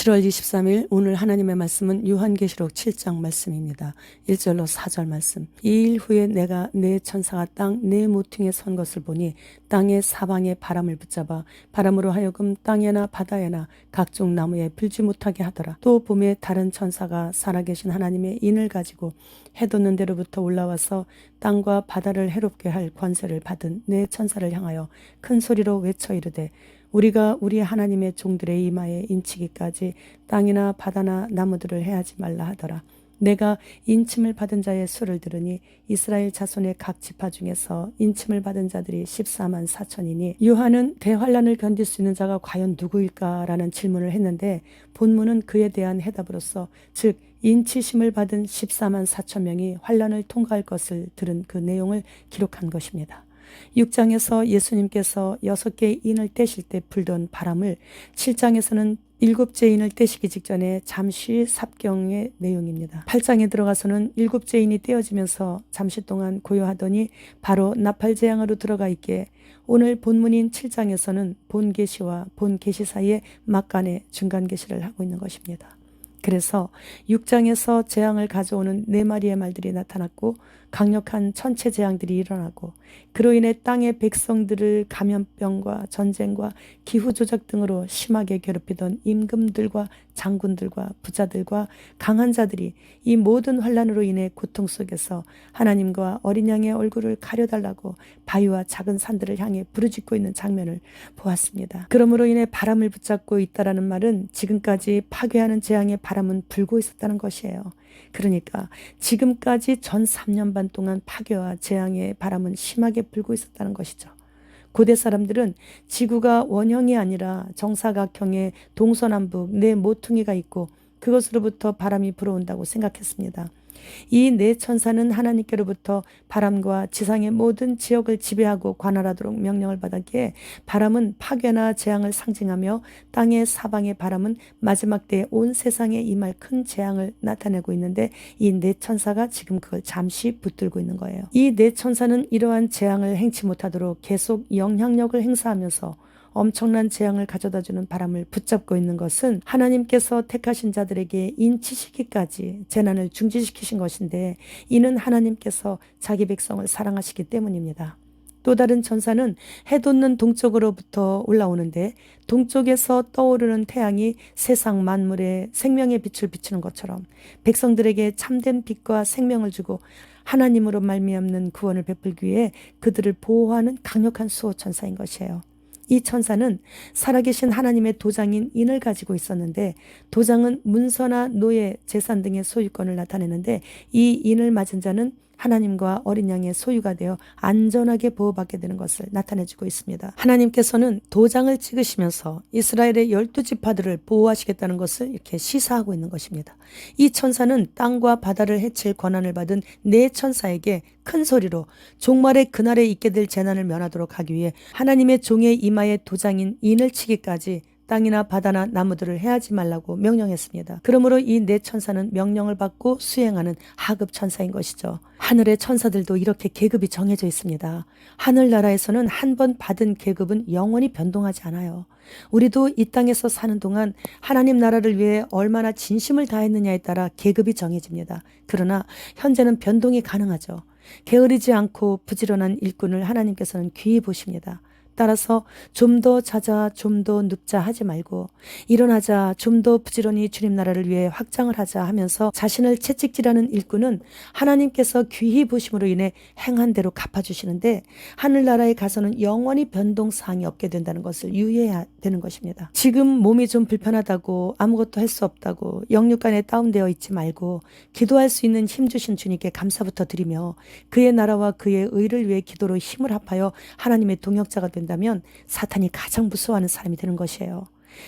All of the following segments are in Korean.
7월 23일 오늘 하나님의 말씀은 요한계시록 7장 말씀입니다. 1절로 4절 말씀. 이 일 후에 내가 내 천사가 땅 내 모퉁이에 선 것을 보니 땅의 사방에 바람을 붙잡아 바람으로 하여금 땅에나 바다에나 각종 나무에 불지 못하게 하더라. 또 봄에 다른 천사가 살아계신 하나님의 인을 가지고 해 돋는 데로부터 올라와서 땅과 바다를 해롭게 할 권세를 받은 내 천사를 향하여 큰 소리로 외쳐 이르되 우리가 우리 하나님의 종들의 이마에 인치기까지 땅이나 바다나 나무들을 해하지 말라 하더라. 내가 인침을 받은 자의 수를 들으니 이스라엘 자손의 각 지파 중에서 인침을 받은 자들이 14만 4천이니 요한은 대환란을 견딜 수 있는 자가 과연 누구일까라는 질문을 했는데 본문은 그에 대한 해답으로서 즉 인치심을 받은 14만 4천 명이 환란을 통과할 것을 들은 그 내용을 기록한 것입니다. 6장에서 예수님께서 6개의 인을 떼실 때 불던 바람을 7장에서는 7째 인을 떼시기 직전에 잠시 삽경의 내용입니다. 8장에 들어가서는 7째 인이 떼어지면서 잠시 동안 고요하더니 바로 나팔재앙으로 들어가 있기에 오늘 본문인 7장에서는 본계시와 본계시 사이에 막간의 중간계시를 하고 있는 것입니다. 그래서 6장에서 재앙을 가져오는 4마리의 말들이 나타났고 강력한 천체 재앙들이 일어나고 그로 인해 땅의 백성들을 감염병과 전쟁과 기후조작 등으로 심하게 괴롭히던 임금들과 장군들과 부자들과 강한 자들이 이 모든 환란으로 인해 고통 속에서 하나님과 어린 양의 얼굴을 가려달라고 바위와 작은 산들을 향해 부르짖고 있는 장면을 보았습니다. 그러므로 인해 바람을 붙잡고 있다라는 말은 지금까지 파괴하는 재앙의 바람은 불고 있었다는 것이에요. 그러니까 지금까지 전 3년 반 동안 파괴와 재앙의 바람은 심하게 불고 있었다는 것이죠. 고대 사람들은 지구가 원형이 아니라 정사각형의 동서남북 네 모퉁이가 있고 그것으로부터 바람이 불어온다고 생각했습니다. 이 네 천사는 하나님께로부터 바람과 지상의 모든 지역을 지배하고 관할하도록 명령을 받았기에 바람은 파괴나 재앙을 상징하며 땅의 사방의 바람은 마지막 때에 온 세상에 임할 큰 재앙을 나타내고 있는데 이 네 천사가 지금 그걸 잠시 붙들고 있는 거예요. 이 네 천사는 이러한 재앙을 행치 못하도록 계속 영향력을 행사하면서 엄청난 재앙을 가져다주는 바람을 붙잡고 있는 것은 하나님께서 택하신 자들에게 인치시기까지 재난을 중지시키신 것인데 이는 하나님께서 자기 백성을 사랑하시기 때문입니다. 또 다른 천사는 해 돋는 동쪽으로부터 올라오는데 동쪽에서 떠오르는 태양이 세상 만물에 생명의 빛을 비추는 것처럼 백성들에게 참된 빛과 생명을 주고 하나님으로 말미암는 구원을 베풀기 위해 그들을 보호하는 강력한 수호천사인 것이에요. 이 천사는 살아계신 하나님의 도장인 인을 가지고 있었는데 도장은 문서나 노예, 재산 등의 소유권을 나타내는데 이 인을 맞은 자는 하나님과 어린 양의 소유가 되어 안전하게 보호받게 되는 것을 나타내주고 있습니다. 하나님께서는 도장을 찍으시면서 이스라엘의 12지파들을 보호하시겠다는 것을 이렇게 시사하고 있는 것입니다. 이 천사는 땅과 바다를 해칠 권한을 받은 네 천사에게 큰 소리로 종말의 그날에 있게 될 재난을 면하도록 하기 위해 하나님의 종의 이마에 도장인 인을 치기까지 땅이나 바다나 나무들을 해하지 말라고 명령했습니다. 그러므로 이 네 천사는 명령을 받고 수행하는 하급 천사인 것이죠. 하늘의 천사들도 이렇게 계급이 정해져 있습니다. 하늘나라에서는 한 번 받은 계급은 영원히 변동하지 않아요. 우리도 이 땅에서 사는 동안 하나님 나라를 위해 얼마나 진심을 다했느냐에 따라 계급이 정해집니다. 그러나 현재는 변동이 가능하죠. 게으르지 않고 부지런한 일꾼을 하나님께서는 귀히 보십니다. 따라서 좀 더 자자 좀 더 눕자 하지 말고 일어나자 좀 더 부지런히 주님 나라를 위해 확장을 하자 하면서 자신을 채찍질하는 일꾼은 하나님께서 귀히 보심으로 인해 행한 대로 갚아주시는데 하늘나라에 가서는 영원히 변동사항이 없게 된다는 것을 유의해야 되는 것입니다. 지금 몸이 좀 불편하다고 아무것도 할 수 없다고 영육간에 다운되어 있지 말고 기도할 수 있는 힘 주신 주님께 감사부터 드리며 그의 나라와 그의 의를 위해 기도로 힘을 합하여 하나님의 동역자가 된다면 사탄이 가장 무서워하는 사람이 되는 것이에요.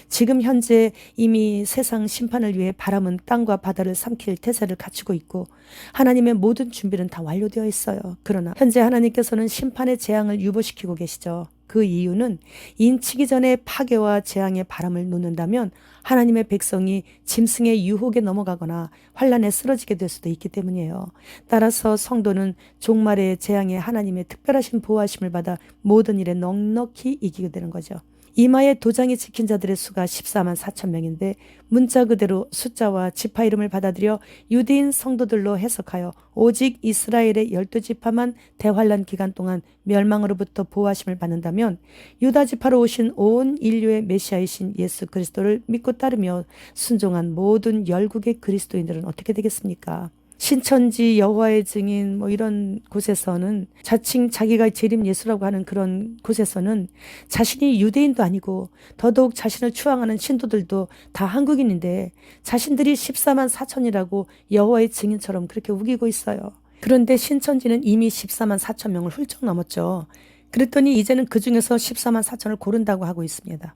지금 현재 이미 세상 심판을 위해 바람은 땅과 바다를 삼킬 태세를 갖추고 있고 하나님의 모든 준비는 다 완료되어 있어요. 그러나 현재 하나님께서는 심판의 재앙을 유보시키고 계시죠. 그 이유는 인치기 전에 파괴와 재앙의 바람을 놓는다면 하나님의 백성이 짐승의 유혹에 넘어가거나 환란에 쓰러지게 될 수도 있기 때문이에요. 따라서 성도는 종말의 재앙에 하나님의 특별하신 보호하심을 받아 모든 일에 넉넉히 이기게 되는 거죠. 이마에 도장이 찍힌 자들의 수가 14만 4천 명인데 문자 그대로 숫자와 지파 이름을 받아들여 유대인 성도들로 해석하여 오직 이스라엘의 12지파만 대환란 기간 동안 멸망으로부터 보호하심을 받는다면 유다 지파로 오신 온 인류의 메시아이신 예수 그리스도를 믿고 따르며 순종한 모든 열국의 그리스도인들은 어떻게 되겠습니까? 신천지, 여호와의 증인 이런 곳에서는 자칭 자기가 재림 예수라고 하는 그런 곳에서는 자신이 유대인도 아니고 더더욱 자신을 추앙하는 신도들도 다 한국인인데 자신들이 14만 4천이라고 여호와의 증인처럼 그렇게 우기고 있어요. 그런데 신천지는 이미 14만 4천 명을 훌쩍 넘었죠. 그랬더니 이제는 그 중에서 14만 4천을 고른다고 하고 있습니다.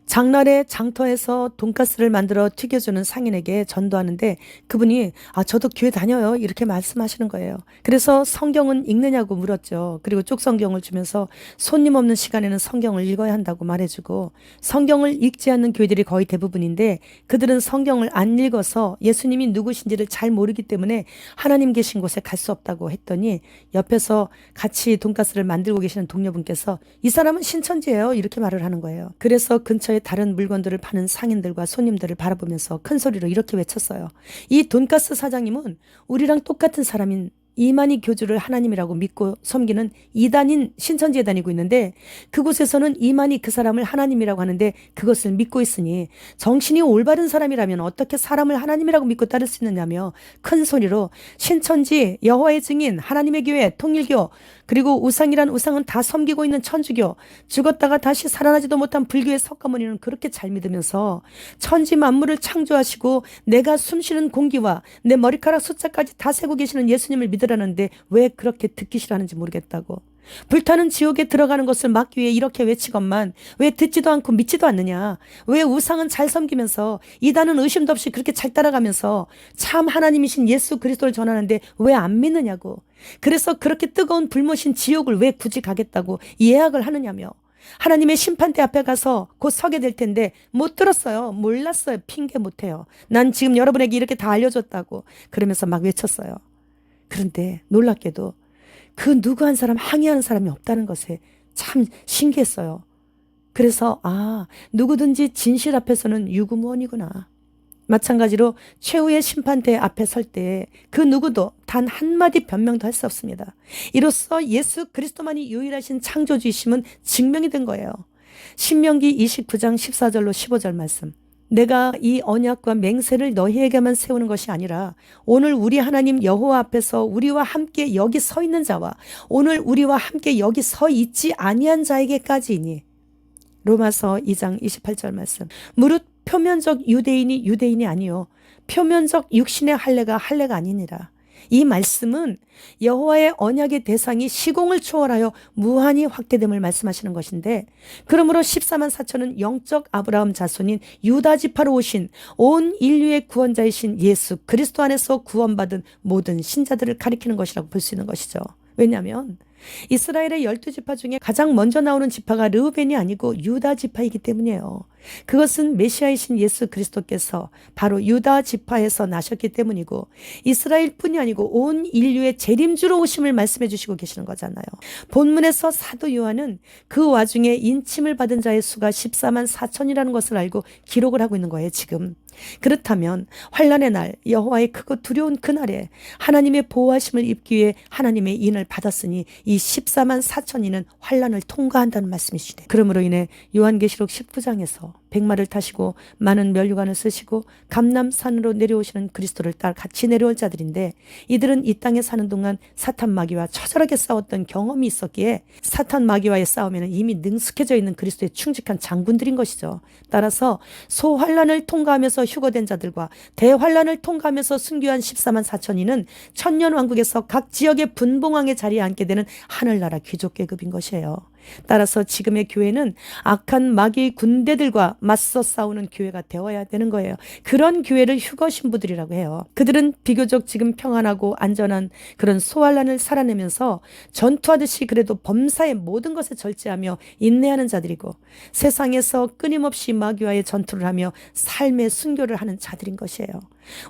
장날에 장터에서 돈가스를 만들어 튀겨주는 상인에게 전도하는데 그분이 저도 교회 다녀요 이렇게 말씀하시는 거예요. 그래서 성경은 읽느냐고 물었죠. 그리고 쪽 성경을 주면서 손님 없는 시간에는 성경을 읽어야 한다고 말해주고 성경을 읽지 않는 교회들이 거의 대부분인데 그들은 성경을 안 읽어서 예수님이 누구신지를 잘 모르기 때문에 하나님 계신 곳에 갈 수 없다고 했더니 옆에서 같이 돈가스를 만들고 계시는 동료분께서 이 사람은 신천지예요 이렇게 말을 하는 거예요. 그래서 근처에 다른 물건들을 파는 상인들과 손님들을 바라보면서 큰 소리로 이렇게 외쳤어요. 이 돈가스 사장님은 우리랑 똑같은 사람인 이만희 교주를 하나님이라고 믿고 섬기는 이단인 신천지에 다니고 있는데 그곳에서는 이만희 그 사람을 하나님이라고 하는데 그것을 믿고 있으니 정신이 올바른 사람이라면 어떻게 사람을 하나님이라고 믿고 따를 수 있느냐며 큰 소리로 신천지, 여호와의 증인, 하나님의 교회, 통일교 그리고 우상이란 우상은 다 섬기고 있는 천주교, 죽었다가 다시 살아나지도 못한 불교의 석가모니는 그렇게 잘 믿으면서 천지 만물을 창조하시고 내가 숨쉬는 공기와 내 머리카락 숫자까지 다 세고 계시는 예수님을 믿으라는데 왜 그렇게 듣기 싫어하는지 모르겠다고. 불타는 지옥에 들어가는 것을 막기 위해 이렇게 외치건만 왜 듣지도 않고 믿지도 않느냐. 왜 우상은 잘 섬기면서 이단은 의심도 없이 그렇게 잘 따라가면서 참 하나님이신 예수 그리스도를 전하는데 왜 안 믿느냐고. 그래서 그렇게 뜨거운 불못인 지옥을 왜 굳이 가겠다고 예약을 하느냐며. 하나님의 심판대 앞에 가서 곧 서게 될 텐데 못 들었어요. 몰랐어요. 핑계 못해요. 난 지금 여러분에게 이렇게 다 알려줬다고. 그러면서 막 외쳤어요. 그런데 놀랍게도 그 누구 한 사람 항의하는 사람이 없다는 것에 참 신기했어요. 그래서 누구든지 진실 앞에서는 유구무원이구나. 마찬가지로 최후의 심판대 앞에 설 때 그 누구도 단 한마디 변명도 할 수 없습니다. 이로써 예수 그리스도만이 유일하신 창조주이심은 증명이 된 거예요. 신명기 29장 14절로 15절 말씀. 내가 이 언약과 맹세를 너희에게만 세우는 것이 아니라 오늘 우리 하나님 여호와 앞에서 우리와 함께 여기 서 있는 자와 오늘 우리와 함께 여기 서 있지 아니한 자에게까지이니. 로마서 2장 28절 말씀. 무릇 표면적 유대인이 유대인이 아니요 표면적 육신의 할례가 할례가 아니니라. 이 말씀은 여호와의 언약의 대상이 시공을 초월하여 무한히 확대됨을 말씀하시는 것인데 그러므로 14만 4천은 영적 아브라함 자손인 유다 지파로 오신 온 인류의 구원자이신 예수 그리스도 안에서 구원받은 모든 신자들을 가리키는 것이라고 볼 수 있는 것이죠. 왜냐하면 이스라엘의 12지파 중에 가장 먼저 나오는 지파가 르우벤이 아니고 유다 지파이기 때문이에요. 그것은 메시아이신 예수 그리스도께서 바로 유다 지파에서 나셨기 때문이고 이스라엘뿐이 아니고 온 인류의 재림주로 오심을 말씀해 주시고 계시는 거잖아요. 본문에서 사도 요한은 그 와중에 인침을 받은 자의 수가 14만 4천이라는 것을 알고 기록을 하고 있는 거예요, 지금. 그렇다면 환난의 날 여호와의 크고 두려운 그날에 하나님의 보호하심을 입기 위해 하나님의 인을 받았으니 이 14만 4천이는 환난을 통과한다는 말씀이시네. 그러므로 인해 요한계시록 19장에서 백마를 타시고 많은 면류관을 쓰시고 감람산으로 내려오시는 그리스도를 따라 같이 내려올 자들인데 이들은 이 땅에 사는 동안 사탄 마귀와 처절하게 싸웠던 경험이 있었기에 사탄 마귀와의 싸움에는 이미 능숙해져 있는 그리스도의 충직한 장군들인 것이죠. 따라서 소환란을 통과하면서 휴거된 자들과 대환란을 통과하면서 순교한 14만 4천이는 천년왕국에서 각 지역의 분봉왕의 자리에 앉게 되는 하늘나라 귀족계급인 것이에요. 따라서 지금의 교회는 악한 마귀의 군대들과 맞서 싸우는 교회가 되어야 되는 거예요. 그런 교회를 휴거 신부들이라고 해요. 그들은 비교적 지금 평안하고 안전한 그런 소환란을 살아내면서 전투하듯이 그래도 범사의 모든 것에 절제하며 인내하는 자들이고 세상에서 끊임없이 마귀와의 전투를 하며 삶의 순교를 하는 자들인 것이에요.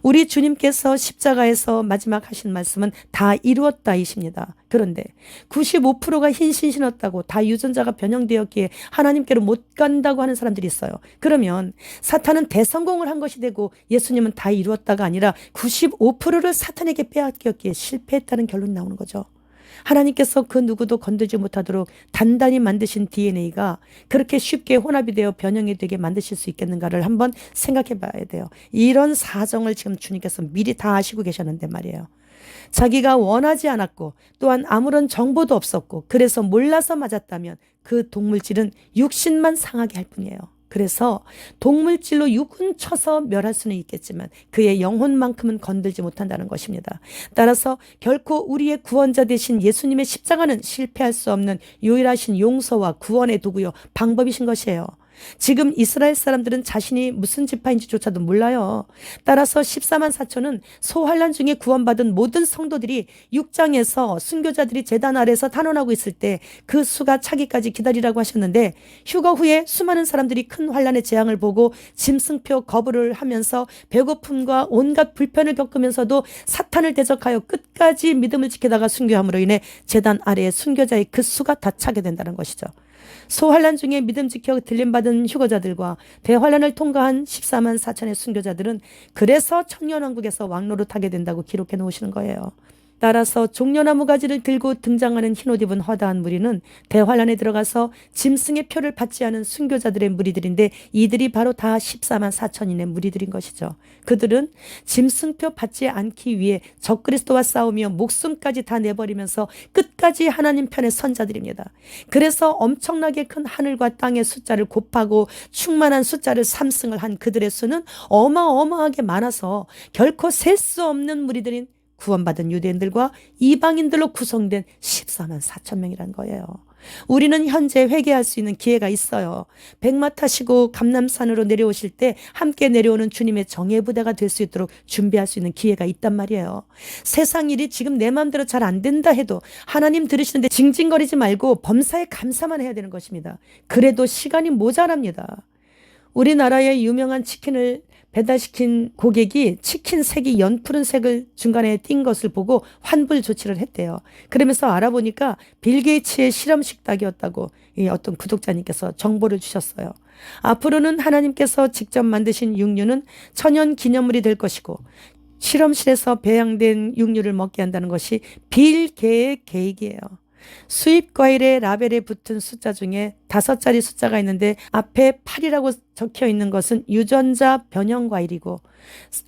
우리 주님께서 십자가에서 마지막 하신 말씀은 다 이루었다이십니다. 그런데 95%가 흰신 신었다고 다 유전자가 변형되었기에 하나님께로 못 간다고 하는 사람들이 있어요. 그러면 사탄은 대성공을 한 것이 되고 예수님은 다 이루었다가 아니라 95%를 사탄에게 빼앗겼기에 실패했다는 결론이 나오는 거죠. 하나님께서 그 누구도 건들지 못하도록 단단히 만드신 DNA가 그렇게 쉽게 혼합이 되어 변형이 되게 만드실 수 있겠는가를 한번 생각해 봐야 돼요. 이런 사정을 지금 주님께서 미리 다 아시고 계셨는데 말이에요. 자기가 원하지 않았고 또한 아무런 정보도 없었고 그래서 몰라서 맞았다면 그 동물질은 육신만 상하게 할 뿐이에요. 그래서 동물질로 육은 쳐서 멸할 수는 있겠지만 그의 영혼만큼은 건들지 못한다는 것입니다. 따라서 결코 우리의 구원자 되신 예수님의 십자가는 실패할 수 없는 유일하신 용서와 구원의 도구요 방법이신 것이에요. 지금 이스라엘 사람들은 자신이 무슨 지파인지조차도 몰라요. 따라서 14만 4천은 소환란 중에 구원받은 모든 성도들이 6장에서 순교자들이 제단 아래서 탄원하고 있을 때 그 수가 차기까지 기다리라고 하셨는데 휴거 후에 수많은 사람들이 큰 환란의 재앙을 보고 짐승표 거부를 하면서 배고픔과 온갖 불편을 겪으면서도 사탄을 대적하여 끝까지 믿음을 지키다가 순교함으로 인해 제단 아래의 순교자의 그 수가 다 차게 된다는 것이죠. 소환란 중에 믿음 지켜 들림받은 휴거자들과 대환란을 통과한 14만 4천의 순교자들은 그래서 천년왕국에서 왕노릇 하게 된다고 기록해 놓으시는 거예요. 따라서 종려나무 가지를 들고 등장하는 흰옷 입은 허다한 무리는 대환란에 들어가서 짐승의 표를 받지 않은 순교자들의 무리들인데 이들이 바로 다 14만 4천인의 무리들인 것이죠. 그들은 짐승표 받지 않기 위해 적그리스도와 싸우며 목숨까지 다 내버리면서 끝까지 하나님 편의 선자들입니다. 그래서 엄청나게 큰 하늘과 땅의 숫자를 곱하고 충만한 숫자를 3승을 한 그들의 수는 어마어마하게 많아서 결코 셀 수 없는 무리들인 구원받은 유대인들과 이방인들로 구성된 14만 4천 명이란 거예요. 우리는 현재 회개할 수 있는 기회가 있어요. 백마 타시고 감람산으로 내려오실 때 함께 내려오는 주님의 정예 부대가 될 수 있도록 준비할 수 있는 기회가 있단 말이에요. 세상 일이 지금 내 마음대로 잘 안 된다 해도 하나님 들으시는데 징징거리지 말고 범사에 감사만 해야 되는 것입니다. 그래도 시간이 모자랍니다. 우리나라의 유명한 치킨을 배달시킨 고객이 치킨 색이 연푸른 색을 중간에 띈 것을 보고 환불 조치를 했대요. 그러면서 알아보니까 빌 게이츠의 실험 식탁이었다고 어떤 구독자님께서 정보를 주셨어요. 앞으로는 하나님께서 직접 만드신 육류는 천연 기념물이 될 것이고 실험실에서 배양된 육류를 먹게 한다는 것이 빌 게의 계획이에요. 수입 과일의 라벨에 붙은 숫자 중에 5자리 숫자가 있는데 앞에 8이라고 적혀 있는 것은 유전자 변형 과일이고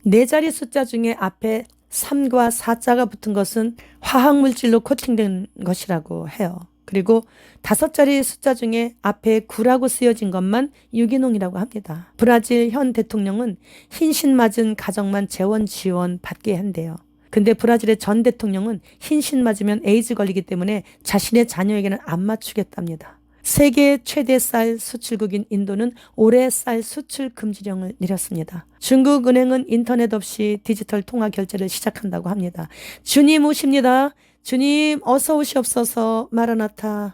4자리 숫자 중에 앞에 3과 4자가 붙은 것은 화학물질로 코팅된 것이라고 해요. 그리고 5자리 숫자 중에 앞에 9라고 쓰여진 것만 유기농이라고 합니다. 브라질 현 대통령은 흰신 맞은 가정만 재원 지원 받게 한대요. 근데 브라질의 전 대통령은 흰신 맞으면 에이즈 걸리기 때문에 자신의 자녀에게는 안 맞추겠답니다. 세계 최대 쌀 수출국인 인도는 올해 쌀 수출 금지령을 내렸습니다. 중국 은행은 인터넷 없이 디지털 통화 결제를 시작한다고 합니다. 주님 오십니다. 주님 어서 오시옵소서. 마라나타.